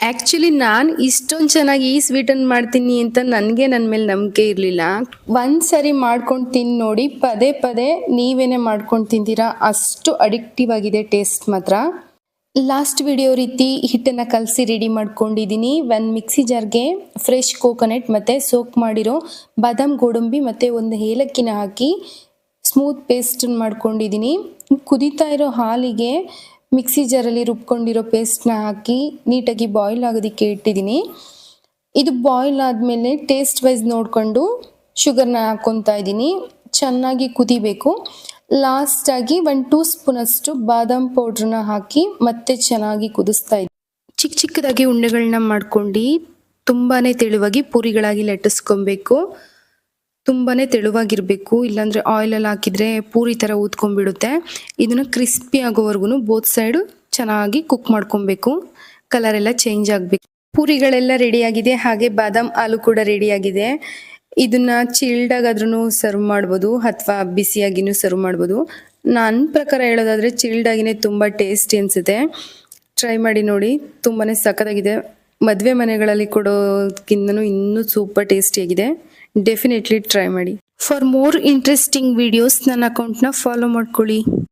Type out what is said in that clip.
Actually ನಾನು ಇಷ್ಟೊಂದು ಚೆನ್ನಾಗಿ ಈ ಸ್ವೀಟನ್ನು ಮಾಡ್ತೀನಿ ಅಂತ ನನಗೆ ನನ್ನ ಮೇಲೆ ನಂಬಿಕೆ ಇರಲಿಲ್ಲ. ಒಂದು ಸರಿ ಮಾಡ್ಕೊಂಡು ತಿಂದು ನೋಡಿ, ಪದೇ ಪದೇ ನೀವೇನೇ ಮಾಡ್ಕೊಂಡು ತಿಂತೀರಾ, ಅಷ್ಟು ಅಡಿಕ್ಟಿವ್ ಆಗಿದೆ ಟೇಸ್ಟ್ ಮಾತ್ರ. ಲಾಸ್ಟ್ ವಿಡಿಯೋ ರೀತಿ ಹಿಟ್ಟನ್ನು ಕಲಸಿ ರೆಡಿ ಮಾಡ್ಕೊಂಡಿದ್ದೀನಿ. ಒಂದು ಮಿಕ್ಸಿ ಜಾರ್ಗೆ ಫ್ರೆಶ್ ಕೋಕೋನಟ್ ಮತ್ತು ಸೋಕ್ ಮಾಡಿರೋ ಬಾದಾಮ್ ಗೋಡಂಬಿ ಮತ್ತು ಒಂದು ಏಲಕ್ಕಿನ ಹಾಕಿ ಸ್ಮೂತ್ ಪೇಸ್ಟನ್ನು ಮಾಡ್ಕೊಂಡಿದ್ದೀನಿ. ಕುದೀತಾ ಇರೋ ಹಾಲಿಗೆ ಮಿಕ್ಸಿ ಜಾರಲ್ಲಿ ರುಬ್ಕೊಂಡಿರೋ ಪೇಸ್ಟ್ನ ಹಾಕಿ ನೀಟಾಗಿ ಬಾಯ್ಲ್ ಆಗೋದಕ್ಕೆ ಇಟ್ಟಿದ್ದೀನಿ. ಇದು ಬಾಯ್ಲ್ ಆದಮೇಲೆ ಟೇಸ್ಟ್ ವೈಸ್ ನೋಡಿಕೊಂಡು ಶುಗರ್ನ ಹಾಕ್ಕೊತಾ ಇದ್ದೀನಿ. ಚೆನ್ನಾಗಿ ಕುದಿಬೇಕು. ಲಾಸ್ಟಾಗಿ 1 2 ಸ್ಪೂನಷ್ಟು ಬಾದಾಮ್ ಪೌಡ್ರನ್ನ ಹಾಕಿ ಮತ್ತೆ ಚೆನ್ನಾಗಿ ಕುದಿಸ್ತಾ ಇದ್ದೀನಿ. ಚಿಕ್ಕ ಚಿಕ್ಕದಾಗಿ ಉಂಡೆಗಳನ್ನ ಮಾಡ್ಕೊಂಡು ತುಂಬಾ ತೆಳುವಾಗಿ ಪೂರಿಗಳಾಗಿ ಲಟ್ಟಿಸ್ಕೊಬೇಕು. ತುಂಬಾ ತೆಳುವಾಗಿರಬೇಕು, ಇಲ್ಲಾಂದರೆ ಆಯಿಲಲ್ಲಿ ಹಾಕಿದರೆ ಪೂರಿ ಥರ ಊದ್ಕೊಂಡ್ಬಿಡುತ್ತೆ. ಇದನ್ನು ಕ್ರಿಸ್ಪಿ ಆಗೋವರೆಗೂ ಬೋತ್ ಸೈಡು ಚೆನ್ನಾಗಿ ಕುಕ್ ಮಾಡ್ಕೊಬೇಕು. ಕಲರೆಲ್ಲ ಚೇಂಜ್ ಆಗಬೇಕು. ಪೂರಿಗಳೆಲ್ಲ ರೆಡಿಯಾಗಿದೆ, ಹಾಗೆ ಬಾದಾಮ್ ಹಾಲು ಕೂಡ ರೆಡಿಯಾಗಿದೆ. ಇದನ್ನು ಚಿಲ್ಡಾಗಾದ್ರೂ ಸರ್ವ್ ಮಾಡ್ಬೋದು ಅಥವಾ ಬಿಸಿಯಾಗಿನೂ ಸರ್ವ್ ಮಾಡ್ಬೋದು. ನನ್ನ ಪ್ರಕಾರ ಹೇಳೋದಾದರೆ ಚಿಲ್ಡಾಗಿನೇ ತುಂಬ ಟೇಸ್ಟಿ ಅನಿಸುತ್ತೆ. ಟ್ರೈ ಮಾಡಿ ನೋಡಿ, ತುಂಬಾ ಸಖತ್ತಾಗಿದೆ. ಮದುವೆ ಮನೆಗಳಲ್ಲಿ ಕೊಡೋದಕ್ಕಿಂತನೂ ಇನ್ನೂ ಸೂಪರ್ ಟೇಸ್ಟಿಯಾಗಿದೆ. ಡೆಫಿನೆಟ್ಲಿ ಟ್ರೈ ಮಾಡಿ. ಫಾರ್ ಮೋರ್ ಇಂಟ್ರೆಸ್ಟಿಂಗ್ ವಿಡಿಯೋಸ್ ನನ್ನ ಅಕೌಂಟ್ನ ಫಾಲೋ ಮಾಡ್ಕೊಳ್ಳಿ.